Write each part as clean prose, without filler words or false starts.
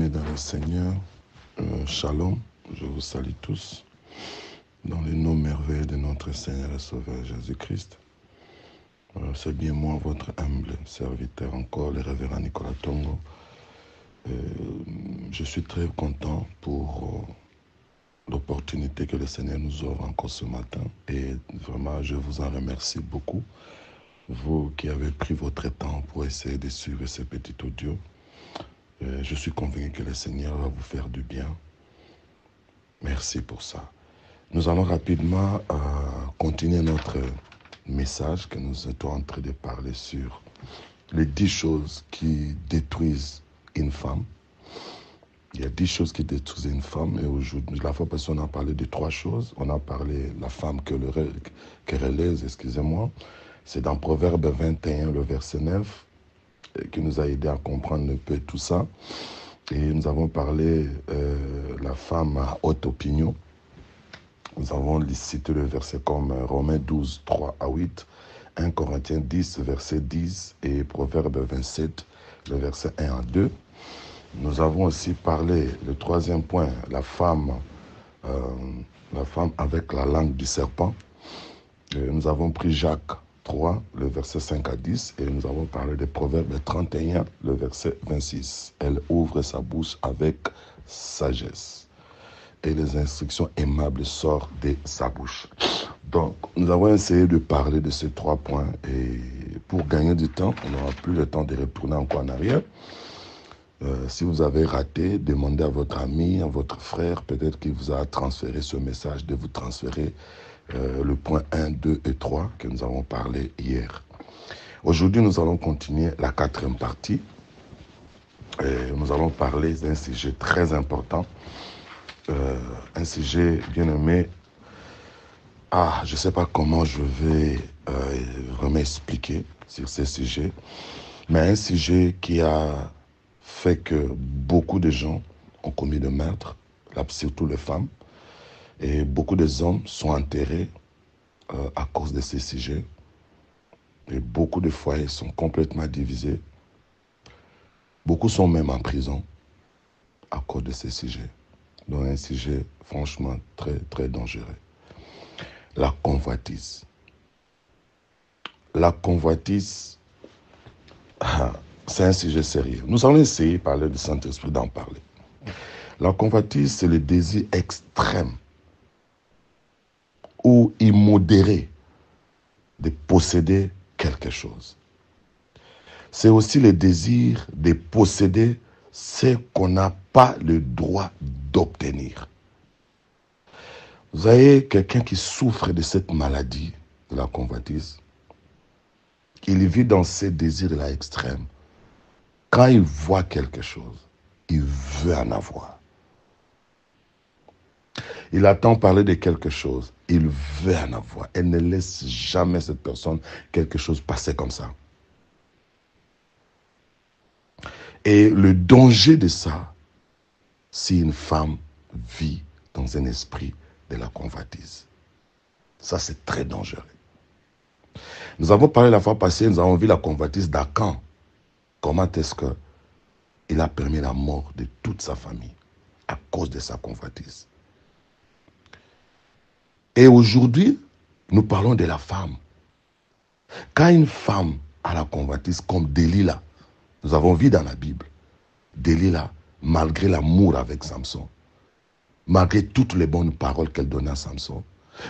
bien-aimés dans le Seigneur, Shalom, je vous salue tous dans le nom merveilleux de notre Seigneur et Sauveur Jésus-Christ. C'est bien moi, votre humble serviteur encore, le révérend Nicolas Tongo. Je suis très content pour l'opportunité que le Seigneur nous offre encore ce matin. Et vraiment, je vous en remercie beaucoup. Vous qui avez pris votre temps pour essayer de suivre ce petit audio. Je suis convaincu que le Seigneur va vous faire du bien. Merci pour ça. Nous allons rapidement continuer notre message que nous étions en train de parler sur les 10 choses qui détruisent une femme. Il y a 10 choses qui détruisent une femme et aujourd'hui, la fois passée, on a parlé de 3 choses. On a parlé de la femme querelleuse, excusez-moi. C'est dans Proverbe 21, le verset 9, qui nous a aidé à comprendre un peu tout ça. Et nous avons parlé la femme à haute opinion. Nous avons cité le verset comme Romains 12, 3 à 8, 1 Corinthiens 10, verset 10 et Proverbe 27, le verset 1 à 2. Nous avons aussi parlé, le troisième point, la femme avec la langue du serpent. Nous avons pris Jacques 3, le verset 5 à 10, et nous avons parlé des Proverbes 31, le verset 26. Elle ouvre sa bouche avec sagesse, et les instructions aimables sortent de sa bouche. Donc, nous avons essayé de parler de ces 3 points, et pour gagner du temps, on n'aura plus le temps de retourner encore en arrière. Si vous avez raté, demandez à votre ami, à votre frère, peut-être qu'il vous a transféré ce message, de vous transférer le point 1, 2 et 3 que nous avons parlé hier. Aujourd'hui, nous allons continuer la 4e partie. Et nous allons parler d'un sujet très important, un sujet bien aimé. Je ne sais pas comment je vais vraiment expliquer sur ce sujet, mais un sujet qui a fait que beaucoup de gens ont commis de meurtres, surtout les femmes, et beaucoup des hommes sont enterrés à cause de ces sujets. Et beaucoup de foyers sont complètement divisés. Beaucoup sont même en prison à cause de ces sujets. Donc un sujet franchement très, très dangereux. La convoitise. La convoitise, c'est un sujet sérieux. Nous allons essayer, par le Saint-Esprit, d'en parler. La convoitise, c'est le désir extrême ou immodéré de posséder quelque chose. C'est aussi le désir de posséder ce qu'on n'a pas le droit d'obtenir. Vous avez quelqu'un qui souffre de cette maladie, de la convoitise. Il vit dans ces désirs-là extrêmes. Quand il voit quelque chose, il veut en avoir. Il attend parler de quelque chose, il veut en avoir. Elle ne laisse jamais cette personne quelque chose passer comme ça. Et le danger de ça, si une femme vit dans un esprit de la convoitise. Ça, c'est très dangereux. Nous avons parlé la fois passée, nous avons vu la convoitise d'Akan. Comment est-ce qu'il a permis la mort de toute sa famille à cause de sa convoitise. Et aujourd'hui, nous parlons de la femme. Quand une femme a la convoitise comme Delilah, nous avons vu dans la Bible, Delilah, malgré l'amour avec Samson, malgré toutes les bonnes paroles qu'elle donnait à Samson,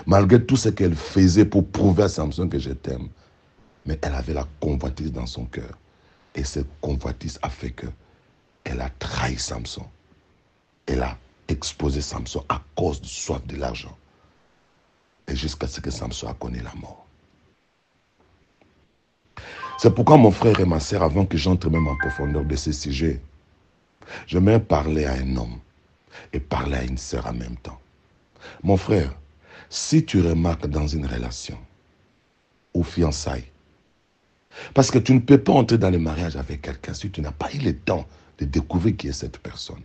malgré tout ce qu'elle faisait pour prouver à Samson que je t'aime, mais elle avait la convoitise dans son cœur. Et cette convoitise a fait qu'elle a trahi Samson. Elle a exposé Samson à cause de soif de l'argent. Et jusqu'à ce que Samson a connu la mort. C'est pourquoi mon frère et ma sœur, avant que j'entre même en profondeur de ce sujet, j'aimerais parler à un homme et parler à une sœur en même temps. Mon frère, si tu remarques dans une relation ou fiançailles, parce que tu ne peux pas entrer dans le mariage avec quelqu'un si tu n'as pas eu le temps de découvrir qui est cette personne.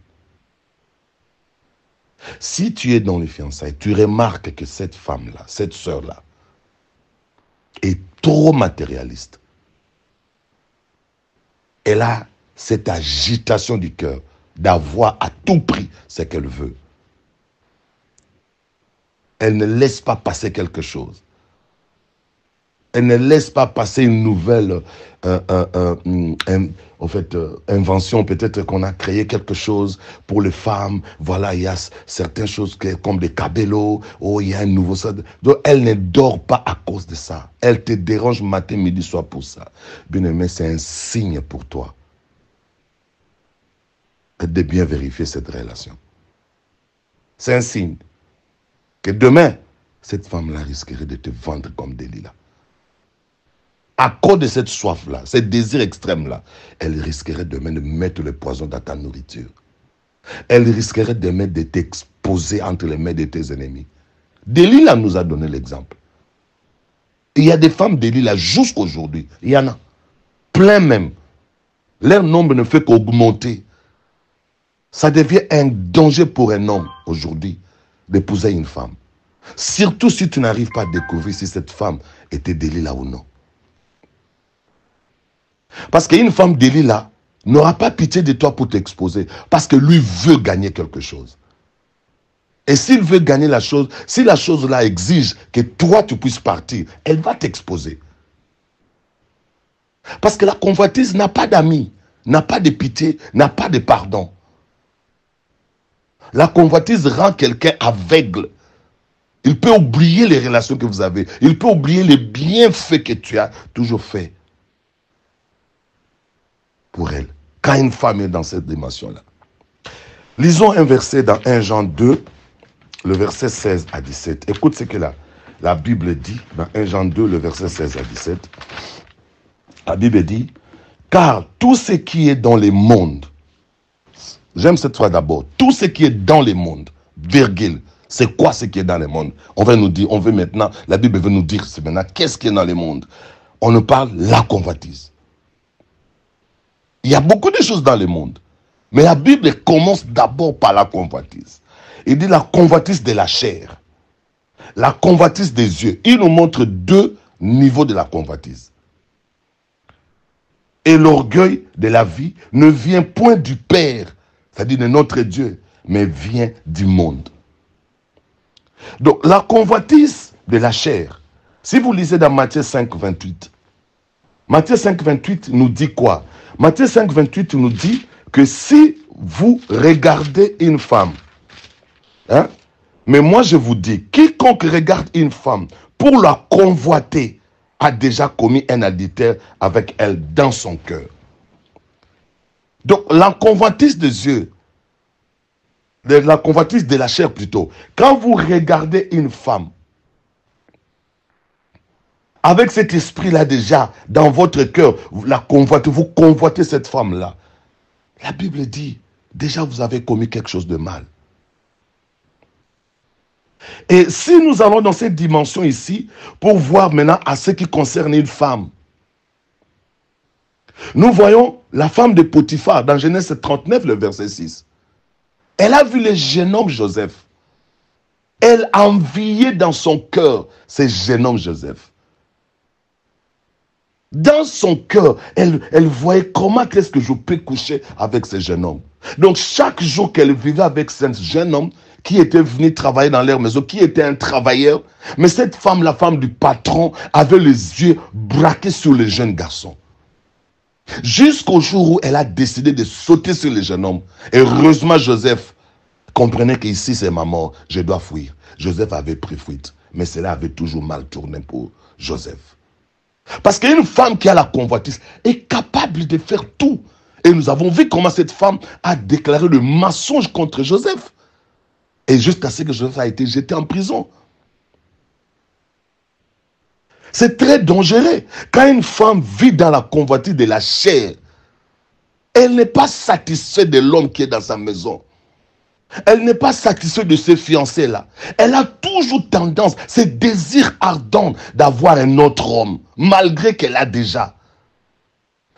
Si tu es dans les fiançailles, tu remarques que cette femme-là, cette sœur-là, est trop matérialiste. Elle a cette agitation du cœur d'avoir à tout prix ce qu'elle veut. Elle ne laisse pas passer quelque chose. Elle ne laisse pas passer une nouvelle invention. Peut-être qu'on a créé quelque chose pour les femmes. Voilà, il y a certaines choses comme des cabellos. Oh, il y a un nouveau... Donc, elle ne dort pas à cause de ça. Elle te dérange matin, midi, soir pour ça. Bien-aimé, c'est un signe pour toi de bien vérifier cette relation. C'est un signe que demain, cette femme-là risquerait de te vendre comme Delilah. À cause de cette soif-là, ce désir extrême-là, elle risquerait demain de mettre le poison dans ta nourriture. Elle risquerait demain de t'exposer entre les mains de tes ennemis. Delilah nous a donné l'exemple. Il y a des femmes Delilah jusqu'aujourd'hui. Il y en a. Plein même. Leur nombre ne fait qu'augmenter. Ça devient un danger pour un homme aujourd'hui d'épouser une femme. Surtout si tu n'arrives pas à découvrir si cette femme était Delilah ou non. Parce qu'une femme Delilah n'aura pas pitié de toi pour t'exposer. Parce que lui veut gagner quelque chose. Et s'il veut gagner la chose, si la chose-là exige que toi tu puisses partir, elle va t'exposer. Parce que la convoitise n'a pas d'amis, n'a pas de pitié, n'a pas de pardon. La convoitise rend quelqu'un aveugle. Il peut oublier les relations que vous avez. Il peut oublier les bienfaits que tu as toujours fait pour elle. Quand une femme est dans cette dimension-là. Lisons un verset dans 1 Jean 2, le verset 16 à 17. Écoute ce que la Bible dit dans 1 Jean 2, le verset 16 à 17. La Bible dit, car tout ce qui est dans les mondes, j'aime cette phrase d'abord, tout ce qui est dans les mondes, virgule, c'est quoi ce qui est dans les mondes? On va nous dire, on veut maintenant, la Bible veut nous dire c'est maintenant, qu'est-ce qui est dans les mondes? On nous parle de la convoitise. Il y a beaucoup de choses dans le monde. Mais la Bible commence d'abord par la convoitise. Il dit la convoitise de la chair. La convoitise des yeux. Il nous montre deux niveaux de la convoitise. Et l'orgueil de la vie ne vient point du Père, c'est-à-dire de notre Dieu, mais vient du monde. Donc la convoitise de la chair, si vous lisez dans Matthieu 5, 28, Matthieu 5, 28 nous dit quoi? Matthieu 5, 28 nous dit que si vous regardez une femme, hein, mais moi je vous dis, quiconque regarde une femme pour la convoiter a déjà commis un adultère avec elle dans son cœur. Donc la convoitise des yeux, la convoitise de la chair plutôt, quand vous regardez une femme, avec cet esprit-là déjà, dans votre cœur, vous convoitez cette femme-là. La Bible dit, déjà vous avez commis quelque chose de mal. Et si nous allons dans cette dimension ici, pour voir maintenant à ce qui concerne une femme, nous voyons la femme de Potiphar dans Genèse 39, le verset 6. Elle a vu le jeune homme Joseph. Elle enviait dans son cœur ce jeune homme Joseph. Dans son cœur, elle voyait comment est-ce que je peux coucher avec ce jeune homme. Donc chaque jour qu'elle vivait avec ce jeune homme qui était venu travailler dans leur maison, qui était un travailleur, mais cette femme, la femme du patron, avait les yeux braqués sur le jeune garçon. Jusqu'au jour où elle a décidé de sauter sur le jeune homme. Et heureusement Joseph comprenait qu'ici c'est ma mort, je dois fuir. Joseph avait pris fuite, mais cela avait toujours mal tourné pour Joseph. Parce qu'une femme qui a la convoitise est capable de faire tout. Et nous avons vu comment cette femme a déclaré le mensonge contre Joseph. Et jusqu'à ce que Joseph a été jeté en prison. C'est très dangereux. Quand une femme vit dans la convoitise de la chair, elle n'est pas satisfaite de l'homme qui est dans sa maison. Elle n'est pas satisfaite de ses fiancés-là. Elle a toujours tendance, ce désir ardent d'avoir un autre homme, malgré qu'elle a déjà.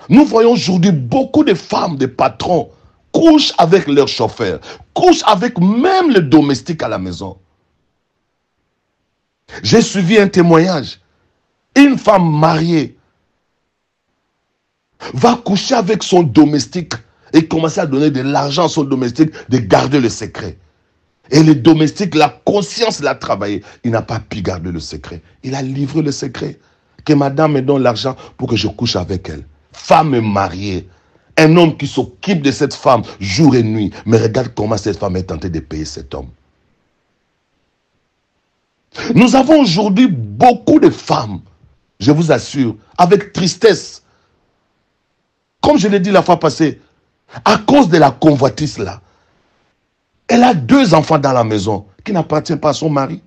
Nous voyons aujourd'hui beaucoup de femmes, de patrons, couchent avec leurs chauffeurs, couchent avec même les domestiques à la maison. J'ai suivi un témoignage. Une femme mariée va coucher avec son domestique Et commençait à donner de l'argent à son domestique de garder le secret. Et le domestique, la conscience l'a travaillé. Il n'a pas pu garder le secret. Il a livré le secret. Que madame me donne l'argent pour que je couche avec elle. Femme mariée. Un homme qui s'occupe de cette femme jour et nuit. Mais regarde comment cette femme est tentée de payer cet homme. Nous avons aujourd'hui beaucoup de femmes, je vous assure, avec tristesse. Comme je l'ai dit la fois passée, à cause de la convoitise là, elle a 2 enfants dans la maison qui n'appartiennent pas à son mari.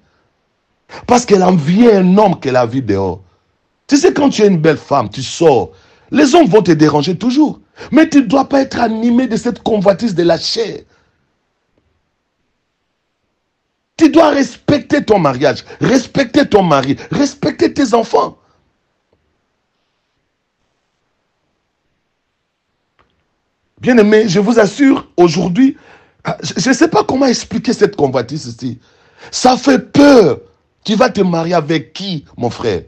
Parce qu'elle envie un homme qu'elle a vu dehors. Tu sais, quand tu es une belle femme, tu sors, les hommes vont te déranger toujours. Mais tu ne dois pas être animé de cette convoitise de la chair. Tu dois respecter ton mariage, respecter ton mari, respecter tes enfants. Bien-aimés, je vous assure, aujourd'hui, je ne sais pas comment expliquer cette convoitise ici. Ça fait peur. Tu vas te marier avec qui, mon frère?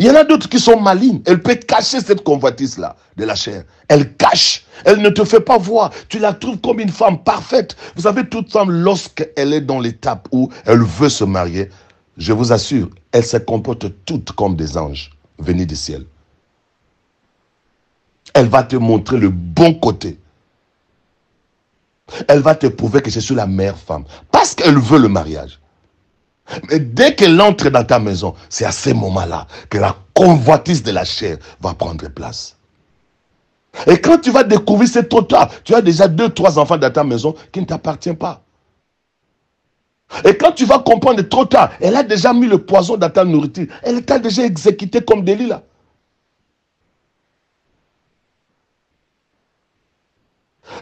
Il y en a d'autres qui sont malignes. Elle peut cacher cette convoitise-là de la chair. Elle cache. Elle ne te fait pas voir. Tu la trouves comme une femme parfaite. Vous savez, toute femme, lorsqu'elle est dans l'étape où elle veut se marier, je vous assure, elle se comporte toutes comme des anges venus du ciel. Elle va te montrer le bon côté. Elle va te prouver que je suis la meilleure femme. Parce qu'elle veut le mariage. Mais dès qu'elle entre dans ta maison, c'est à ce moment-là que la convoitise de la chair va prendre place. Et quand tu vas découvrir, c'est trop tard. Tu as déjà 2, 3 enfants dans ta maison qui ne t'appartiennent pas. Et quand tu vas comprendre trop tard, elle a déjà mis le poison dans ta nourriture. Elle t'a déjà exécuté comme délit là.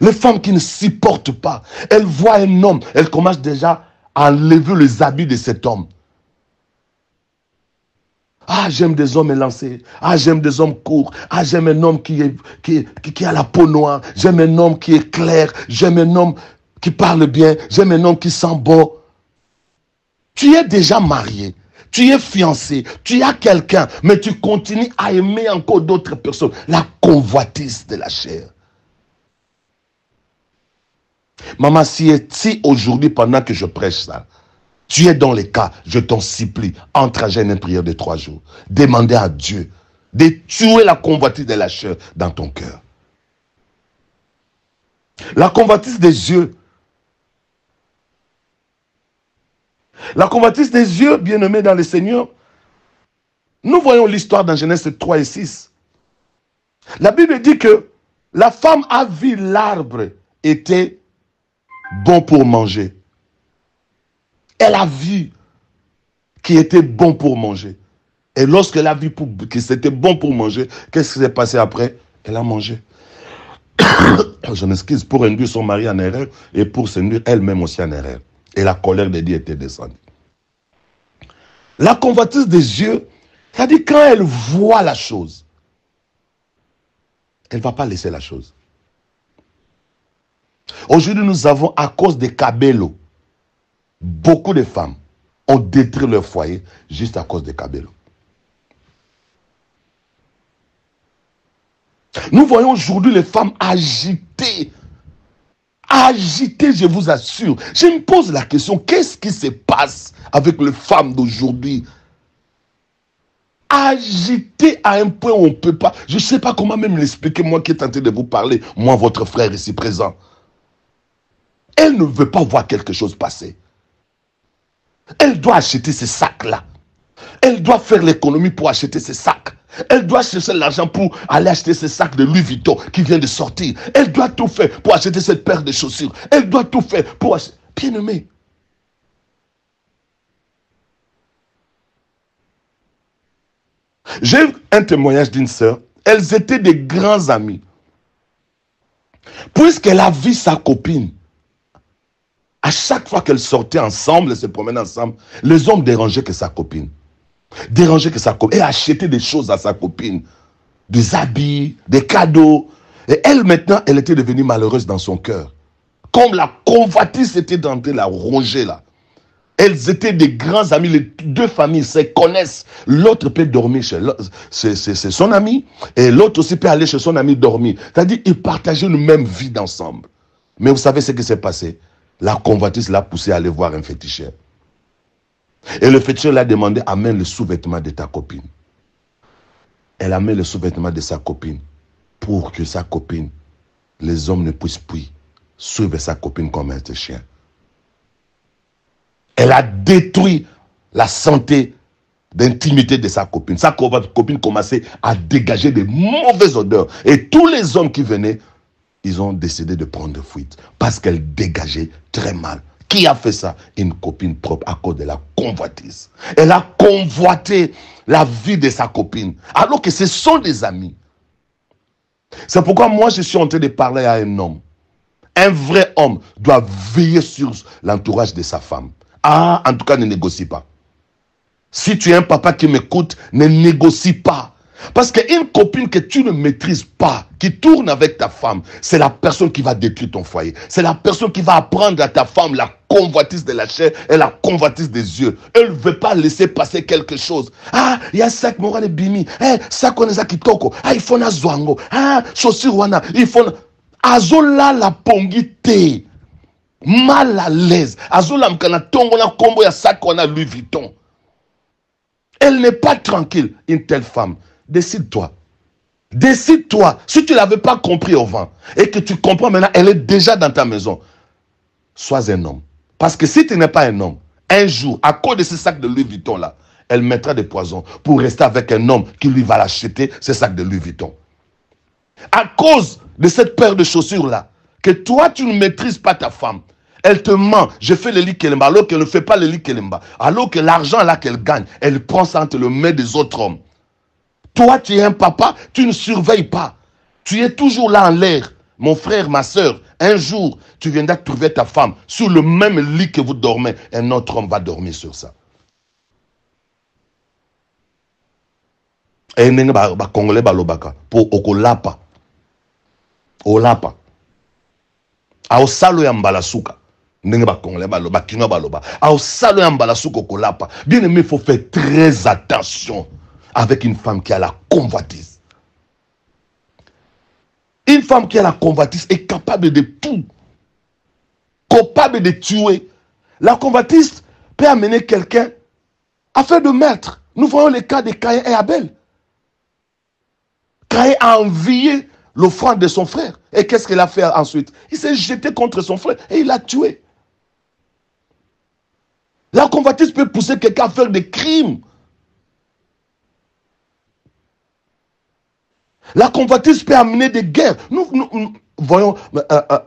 Les femmes qui ne supportent pas, elles voient un homme, elles commencent déjà à enlever les habits de cet homme. Ah, j'aime des hommes élancés. Ah, j'aime des hommes courts. Ah, j'aime un homme qui a la peau noire. J'aime un homme qui est clair. J'aime un homme qui parle bien. J'aime un homme qui sent bon. Tu es déjà marié. Tu es fiancé. Tu as quelqu'un. Mais tu continues à aimer encore d'autres personnes. La convoitise de la chair. Maman, si aujourd'hui, pendant que je prêche ça, tu es dans les cas, je t'en supplie, entre à jeûne une prière de 3 jours. Demandez à Dieu de tuer la convoitise de la chair dans ton cœur. La convoitise des yeux. La convoitise des yeux, bien-aimés dans le Seigneur. Nous voyons l'histoire dans Genèse 3 et 6. La Bible dit que la femme a vu l'arbre était bon pour manger. Elle a vu qu'il était bon pour manger. Et lorsqu'elle a vu que c'était bon pour manger, qu'est-ce qui s'est passé après? Elle a mangé. Je m'excuse, pour induire son mari en erreur et pour s'induire elle-même aussi en erreur. Et la colère de Dieu était descendue. La convoitise des yeux, c'est-à-dire quand elle voit la chose, elle ne va pas laisser la chose. Aujourd'hui, nous avons, à cause des cabellos, beaucoup de femmes ont détruit leur foyer juste à cause des cabellos. Nous voyons aujourd'hui les femmes agitées. Agitées, je vous assure. Je me pose la question, qu'est-ce qui se passe avec les femmes d'aujourd'hui? Agitées à un point où on ne peut pas. Je ne sais pas comment même l'expliquer, moi qui est tenté de vous parler, moi, votre frère ici présent. Elle ne veut pas voir quelque chose passer. Elle doit acheter ces sacs-là. Elle doit faire l'économie pour acheter ces sacs. Elle doit chercher l'argent pour aller acheter ces sacs de Louis Vuitton qui vient de sortir. Elle doit tout faire pour acheter cette paire de chaussures. Elle doit tout faire pour acheter... Bien-aimé. J'ai eu un témoignage d'une sœur. Elles étaient des grands amis. Puisqu'elle a vu sa copine, à chaque fois qu'elles sortaient ensemble, elles se promenaient ensemble, les hommes dérangeaient que sa copine. Dérangeaient que sa copine. Et achetaient des choses à sa copine. Des habits, des cadeaux. Et elle, maintenant, elle était devenue malheureuse dans son cœur. Comme la convoitise était dans la ronger là. Elles étaient des grands amis, les deux familles se connaissent. L'autre peut dormir chez son ami et l'autre aussi peut aller chez son ami dormir. C'est-à-dire qu'ils partageaient une même vie d'ensemble. Mais vous savez ce qui s'est passé? La convoitise l'a poussé à aller voir un féticheur. Et le féticheur l'a demandé, amène le sous-vêtement de ta copine. Elle amène le sous-vêtement de sa copine pour que sa copine, les hommes ne puissent plus suivre sa copine comme un chien. Elle a détruit la santé d'intimité de sa copine. Sa copine commençait à dégager de mauvaises odeurs. Et tous les hommes qui venaient, ils ont décidé de prendre fuite parce qu'elle dégageait très mal. Qui a fait ça? Une copine propre à cause de la convoitise. Elle a convoité la vie de sa copine alors que ce sont des amis. C'est pourquoi moi je suis en train de parler à un homme. Un vrai homme doit veiller sur l'entourage de sa femme. Ah, en tout cas, ne négocie pas. Si tu es un papa qui m'écoute, ne négocie pas. Parce qu'une copine que tu ne maîtrises pas, qui tourne avec ta femme, c'est la personne qui va détruire ton foyer. C'est la personne qui va apprendre à ta femme la convoitise de la chair et la convoitise des yeux. Elle ne veut pas laisser passer quelque chose. Ah, il y a ça qui m'aura les bimi. Ça connaît ça qui toko. Ah, il faut na zwango. Ah, chaussure wana. Il faut na... Azola la pongite. Mal à l'aise. Azola mkana tongo na kombo ya sac wana Louis Vuitton. Elle n'est pas tranquille, une telle femme. Décide-toi. Décide-toi. Si tu ne l'avais pas compris avant et que tu comprends maintenant, elle est déjà dans ta maison. Sois un homme. Parce que si tu n'es pas un homme, un jour, à cause de ce sac de Louis Vuitton là, elle mettra des poisons pour rester avec un homme qui lui va l'acheter, ce sac de Louis Vuitton. À cause de cette paire de chaussures là, que toi tu ne maîtrises pas ta femme, elle te ment, je fais le lit Kelemba, alors qu'elle ne fait pas le lit Kelemba. Alors que l'argent là qu'elle gagne, elle prend ça entre les mains des autres hommes. Toi, tu es un papa, tu ne surveilles pas. Tu es toujours là en l'air. Mon frère, ma soeur, un jour, tu viendras trouver ta femme sur le même lit que vous dormez. Un autre homme va dormir sur ça. Et les Congolais balobaka pour okolapa. Olapa. Aosalo ya mbalasuka. Bien aimé, il faut faire très attention avec une femme qui a la convoitise. Une femme qui a la convoitise est capable de tout. Capable de tuer. La convoitise peut amener quelqu'un à faire de meurtre. Nous voyons le cas de Caïn et Abel. Caïn a envié l'offrande de son frère. Et qu'est-ce qu'il a fait ensuite? Il s'est jeté contre son frère et il l'a tué. La convoitise peut pousser quelqu'un à faire des crimes. La convoitise peut amener des guerres. Nous voyons,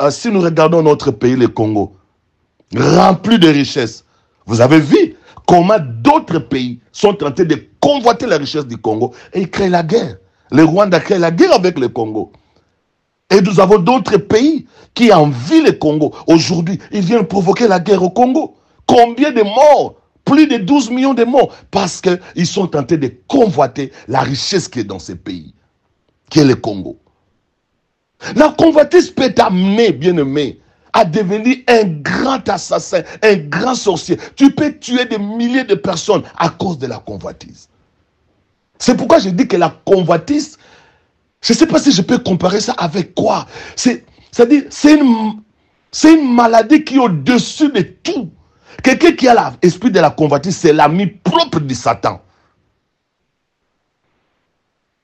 si nous regardons notre pays, le Congo, rempli de richesses, vous avez vu comment d'autres pays sont en train de convoiter la richesse du Congo et ils créent la guerre. Le Rwanda crée la guerre avec le Congo. Et nous avons d'autres pays qui envient le Congo. Aujourd'hui, ils viennent provoquer la guerre au Congo. Combien de morts? Plus de 12 millions de morts. Parce qu'ils sont tentés de convoiter la richesse qui est dans ces pays, qui est le Congo. La convoitise peut t'amener, bien-aimé, à devenir un grand assassin, un grand sorcier. Tu peux tuer des milliers de personnes à cause de la convoitise. C'est pourquoi je dis que la convoitise, je ne sais pas si je peux comparer ça avec quoi. C'est-à-dire, c'est une maladie qui est au-dessus de tout. Quelqu'un qui a l'esprit de la convoitise, c'est l'ami propre de Satan.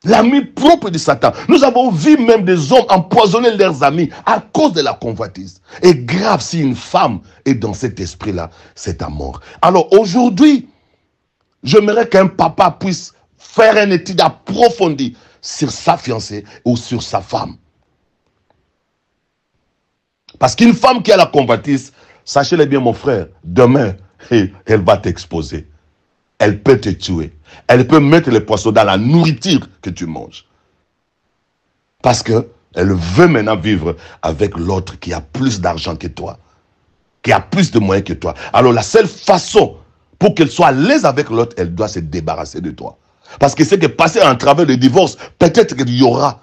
L'ami propre de Satan. Nous avons vu même des hommes empoisonner leurs amis à cause de la convoitise. Et grave, si une femme est dans cet esprit-là, c'est à mort. Alors aujourd'hui, j'aimerais qu'un papa puisse faire une étude approfondie sur sa fiancée ou sur sa femme. Parce qu'une femme qui a la convoitise, sachez-le bien mon frère, demain, elle va t'exposer. Elle peut te tuer. Elle peut mettre les poissons dans la nourriture que tu manges. Parce qu'elle veut maintenant vivre avec l'autre qui a plus d'argent que toi. Qui a plus de moyens que toi. Alors la seule façon pour qu'elle soit à l'aise avec l'autre, elle doit se débarrasser de toi. Parce que c'est que passer à travers le divorce, peut-être qu'il y aura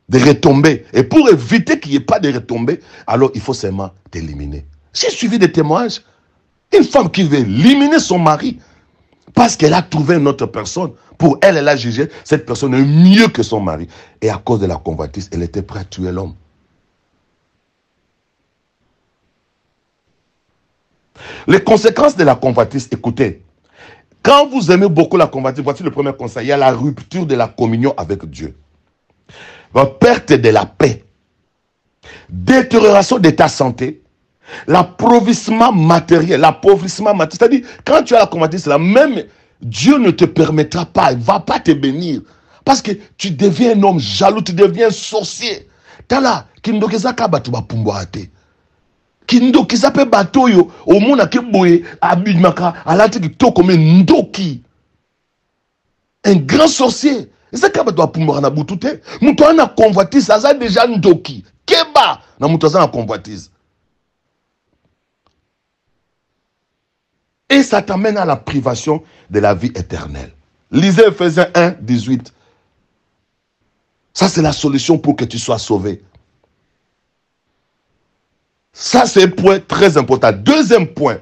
des retombées. Et pour éviter qu'il n'y ait pas de retombées, alors il faut seulement t'éliminer. J'ai suivi des témoignages Une femme qui veut éliminer son mari parce qu'elle a trouvé une autre personne. Pour elle, elle a jugé cette personne est mieux que son mari. Et à cause de la convoitise, elle était prête à tuer l'homme. Les conséquences de la convoitise, écoutez, quand vous aimez beaucoup la convoitise, voici le premier conseil, il y a la rupture de la communion avec Dieu. La perte de la paix, détérioration de ta santé, l'appauvrissement matériel, c'est-à-dire quand tu as la convoitise, là, même Dieu ne te permettra pas, il ne va pas te bénir, parce que tu deviens un homme jaloux, tu deviens un sorcier. Tala, kindokeza kabatu ba pumboate. Kindokiza pe batoyo, au monde a keboye, abidmaka, alati ki to comme ndoki. Un grand sorcier. Et ça kabatu ba pumboa na butute. Muto ana convoitise, ça a déjà ndoki. Keba, na muto ana convoitise. Et ça t'amène à la privation de la vie éternelle. Lisez Ephésiens 1, 18. Ça, c'est la solution pour que tu sois sauvé. Ça, c'est un point très important. Deuxième point,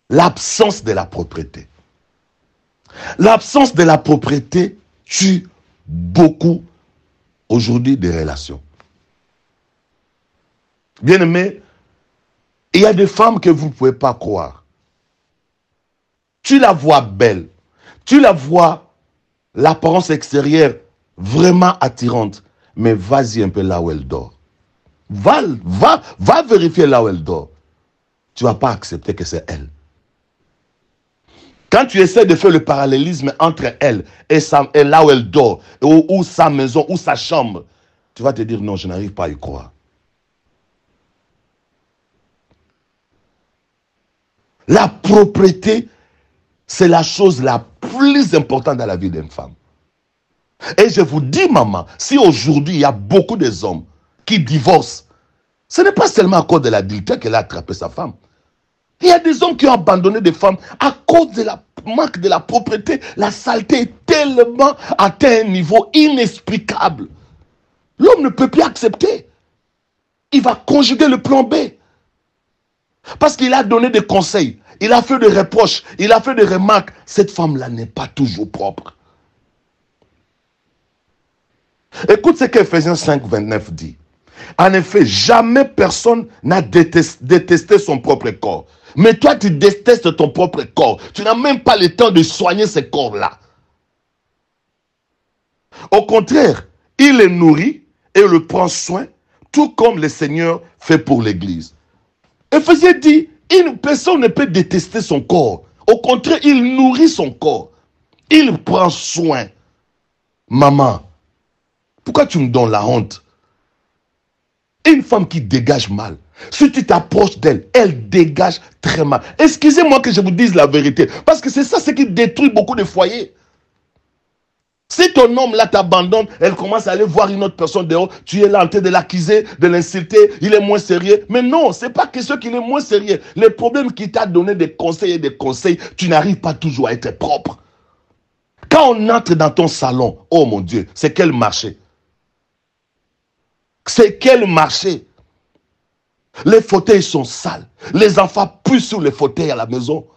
l'absence de la propriété. L'absence de la propriété tue beaucoup aujourd'hui des relations. Bien-aimés, il y a des femmes que vous ne pouvez pas croire. Tu la vois belle. Tu la vois, l'apparence extérieure vraiment attirante. Mais vas-y un peu là où elle dort. Va vérifier là où elle dort. Tu ne vas pas accepter que c'est elle. Quand tu essaies de faire le parallélisme entre elle et là où elle dort, ou sa maison, ou sa chambre, tu vas te dire non, je n'arrive pas à y croire. La propriété, c'est la chose la plus importante dans la vie d'une femme. Et je vous dis, maman, si aujourd'hui il y a beaucoup d'hommes qui divorcent, ce n'est pas seulement à cause de l'adultère qu'elle a attrapé sa femme. Il y a des hommes qui ont abandonné des femmes à cause de la manque de la propriété. La saleté est tellement atteint un niveau inexplicable. L'homme ne peut plus accepter. Il va conjuguer le plan B. Parce qu'il a donné des conseils, il a fait des reproches, il a fait des remarques. Cette femme-là n'est pas toujours propre. Écoute ce qu'Ephésiens 5, 29 dit. En effet, jamais personne n'a détesté son propre corps. Mais toi, tu détestes ton propre corps. Tu n'as même pas le temps de soigner ce corps-là. Au contraire, il le nourrit et le prend soin, tout comme le Seigneur fait pour l'Église. Éphésiens dit, une personne ne peut détester son corps. Au contraire, il nourrit son corps. Il prend soin. Maman, pourquoi tu me donnes la honte? Une femme qui dégage mal, si tu t'approches d'elle, elle dégage très mal. Excusez-moi que je vous dise la vérité, parce que c'est ça ce qui détruit beaucoup de foyers. Si ton homme là t'abandonne, elle commence à aller voir une autre personne dehors, tu es là en train de l'accuser, de l'insulter, il est moins sérieux. Mais non, ce n'est pas question qu'il est moins sérieux. Le problème qu'il t'a donné des conseils, tu n'arrives pas toujours à être propre. Quand on entre dans ton salon, oh mon Dieu, c'est quel marché? C'est quel marché? Les fauteuils sont sales. Les enfants puent sur les fauteuils à la maison.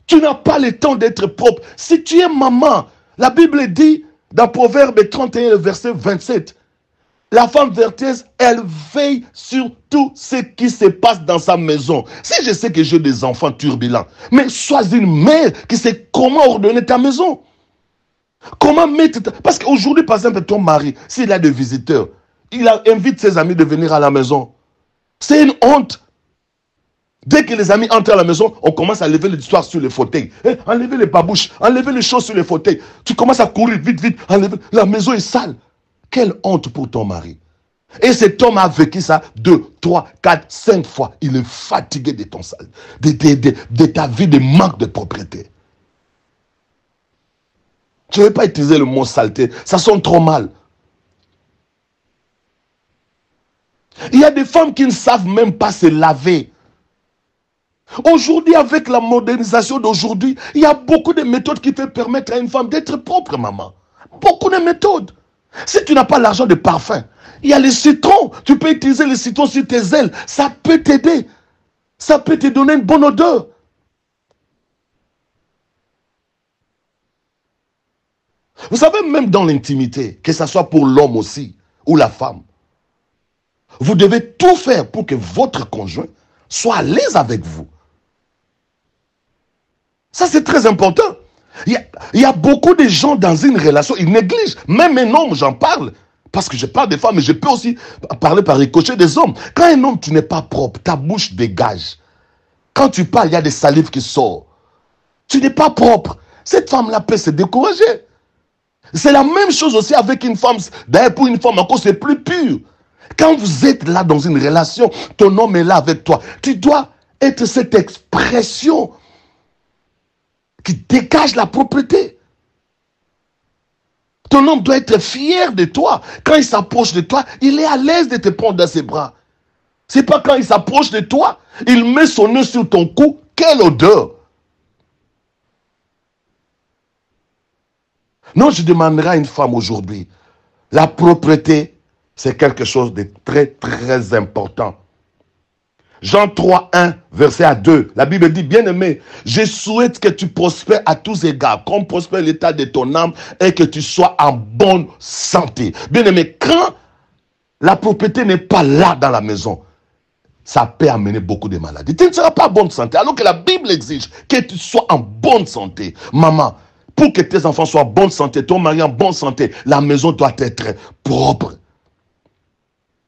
Tu n'as pas le temps d'être propre. Si tu es maman, la Bible dit dans Proverbe 31, verset 27, la femme vertueuse, elle veille sur tout ce qui se passe dans sa maison. Si je sais que j'ai des enfants turbulents, mais sois une mère qui sait comment ordonner ta maison. Comment mettre... Parce qu'aujourd'hui, par exemple, ton mari, s'il a des visiteurs, il invite ses amis de venir à la maison. C'est une honte. Dès que les amis entrent à la maison, on commence à lever l'histoire sur les fauteuils. Enlever les babouches, enlever les choses sur les fauteuils. Tu commences à courir vite, vite. La maison est sale. Quelle honte pour ton mari. Et cet homme a vécu ça 2, 3, 4, 5 fois. Il est fatigué de ton sale, de ta vie de manque de propriété. Je ne vais pas utiliser le mot saleté. Ça sonne trop mal. Il y a des femmes qui ne savent même pas se laver. Aujourd'hui, avec la modernisation d'aujourd'hui, il y a beaucoup de méthodes qui peuvent permettre à une femme d'être propre, maman. Beaucoup de méthodes. Si tu n'as pas l'argent de parfum, il y a les citrons. Tu peux utiliser les citrons sur tes ailes. Ça peut t'aider. Ça peut te donner une bonne odeur. Vous savez, même dans l'intimité, que ce soit pour l'homme aussi, ou la femme, vous devez tout faire pour que votre conjoint soit à l'aise avec vous. Ça, c'est très important. Il y a beaucoup de gens dans une relation, ils négligent. Même un homme, j'en parle. Parce que je parle des femmes, mais je peux aussi parler par ricochet des hommes. Quand un homme, tu n'es pas propre, ta bouche dégage. Quand tu parles, il y a des salives qui sortent. Tu n'es pas propre. Cette femme-là peut se décourager. C'est la même chose aussi avec une femme. D'ailleurs, pour une femme, encore, c'est plus pur. Quand vous êtes là dans une relation, ton homme est là avec toi. Tu dois être cette expression qui dégage la propreté. Ton homme doit être fier de toi. Quand il s'approche de toi, il est à l'aise de te prendre dans ses bras. C'est pas quand il s'approche de toi, il met son nez sur ton cou. Quelle odeur! Non, je demanderai à une femme aujourd'hui. La propreté, c'est quelque chose de très, très important. Jean 3, 1, verset 2. La Bible dit, bien-aimé, je souhaite que tu prospères à tous égards, comme prospère l'état de ton âme et que tu sois en bonne santé. Bien-aimé, quand la propreté n'est pas là dans la maison, ça peut amener beaucoup de maladies. Tu ne seras pas en bonne santé, alors que la Bible exige que tu sois en bonne santé. Maman, pour que tes enfants soient en bonne santé, ton mari en bonne santé, la maison doit être propre.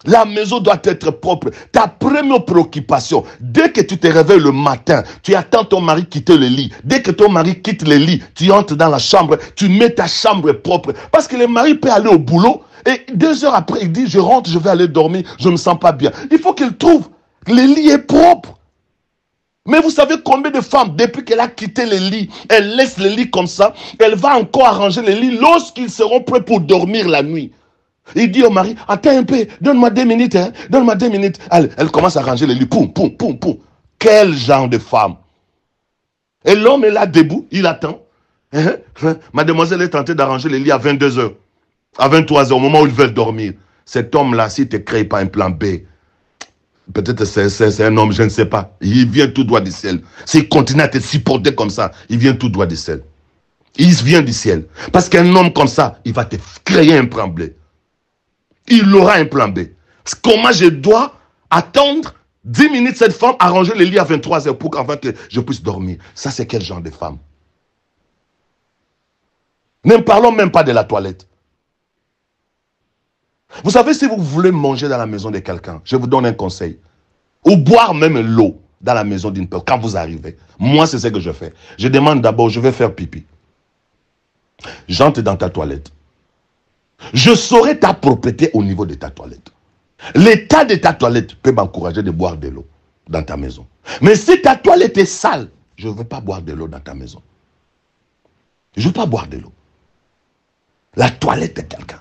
La maison doit être propre. Ta première préoccupation, dès que tu te réveilles le matin, tu attends ton mari quitter le lit. Dès que ton mari quitte le lit, tu entres dans la chambre, tu mets ta chambre propre. Parce que le mari peut aller au boulot et 2 heures après, il dit, je rentre, je vais aller dormir, je ne me sens pas bien. Il faut qu'il trouve que le lit est propre. Mais vous savez combien de femmes, depuis qu'elle a quitté le lit, elle laisse le lit comme ça, elle va encore arranger le lit lorsqu'ils seront prêts pour dormir la nuit. Il dit au mari, attends un peu, donne-moi 2 minutes, hein, donne-moi 2 minutes. Elle commence à ranger le lit, poum, poum, poum, poum. Quel genre de femme? Et l'homme est là debout, il attend. Mademoiselle est tentée d'arranger le lit à 22 heures, à 23 heures, au moment où ils veulent dormir. Cet homme-là, s'il ne te crée pas un plan B, peut-être c'est un homme, je ne sais pas. Il vient tout droit du ciel. S'il continue à te supporter comme ça, il vient tout droit du ciel. Il vient du ciel. Parce qu'un homme comme ça, il va te créer un plan B. Il aura un plan B. Comment je dois attendre 10 minutes cette femme arranger le lit à 23 heures pour avant que je puisse dormir? Ça, c'est quel genre de femme? Ne parlons même pas de la toilette. Vous savez, si vous voulez manger dans la maison de quelqu'un, je vous donne un conseil. Ou boire même l'eau dans la maison d'une personne, quand vous arrivez. Moi, c'est ce que je fais. Je demande d'abord, je vais faire pipi. J'entre dans ta toilette. Je saurai ta propreté au niveau de ta toilette. L'état de ta toilette peut m'encourager de boire de l'eau dans ta maison. Mais si ta toilette est sale, je ne veux pas boire de l'eau dans ta maison. Je ne veux pas boire de l'eau. La toilette est quelqu'un.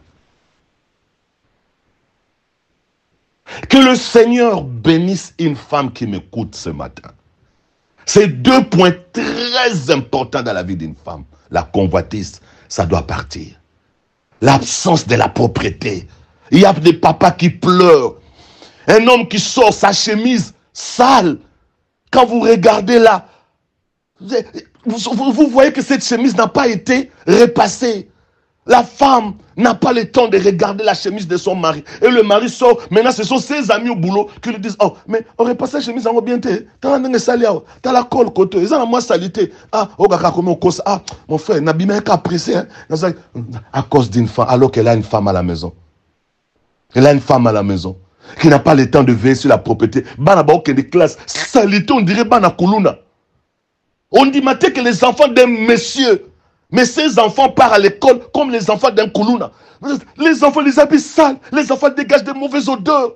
Que le Seigneur bénisse une femme qui m'écoute ce matin. C'est 2 points très importants dans la vie d'une femme. La convoitise, ça doit partir. L'absence de la propreté. Il y a des papas qui pleurent. Un homme qui sort sa chemise sale. Quand vous regardez là, vous voyez que cette chemise n'a pas été repassée. La femme n'a pas le temps de regarder la chemise de son mari. Et le mari sort. Maintenant, ce sont ses amis au boulot qui lui disent, oh, mais on repasse la chemise en bien. T'as la colle côté. Ils ont moi salité. Ah, mon frère, n'a bien qu'à presser. À cause d'une femme, alors qu'elle a une femme à la maison. Elle a une femme à la maison qui n'a pas le temps de veiller sur la propriété. Salité, on dirait Bana Kuluna. On dit maintenant que les enfants d'un monsieur, mais ces enfants partent à l'école comme les enfants d'un Kuluna. Les enfants, les habits sales, les enfants dégagent de mauvaises odeurs.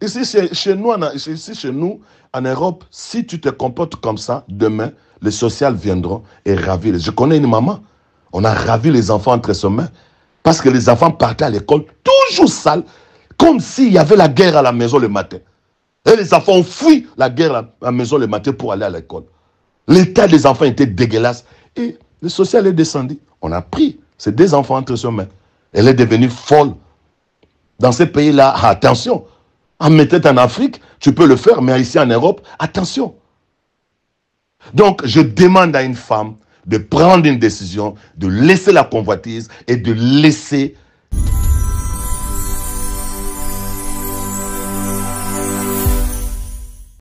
Ici, chez nous, en Europe, si tu te comportes comme ça, demain, les sociales viendront et ravir. Je connais une maman, on a ravi les enfants entre ses mains, parce que les enfants partaient à l'école toujours sales, comme s'il y avait la guerre à la maison le matin. Et les enfants ont fui la guerre à la maison le matin pour aller à l'école. L'état des enfants était dégueulasse. Et le social est descendu. On a pris ces 2 enfants entre ses mains. Elle est devenue folle. Dans ces pays-là, attention, Peut-être en Afrique, tu peux le faire, mais ici en Europe, attention. Donc, je demande à une femme de prendre une décision, de laisser la convoitise et de laisser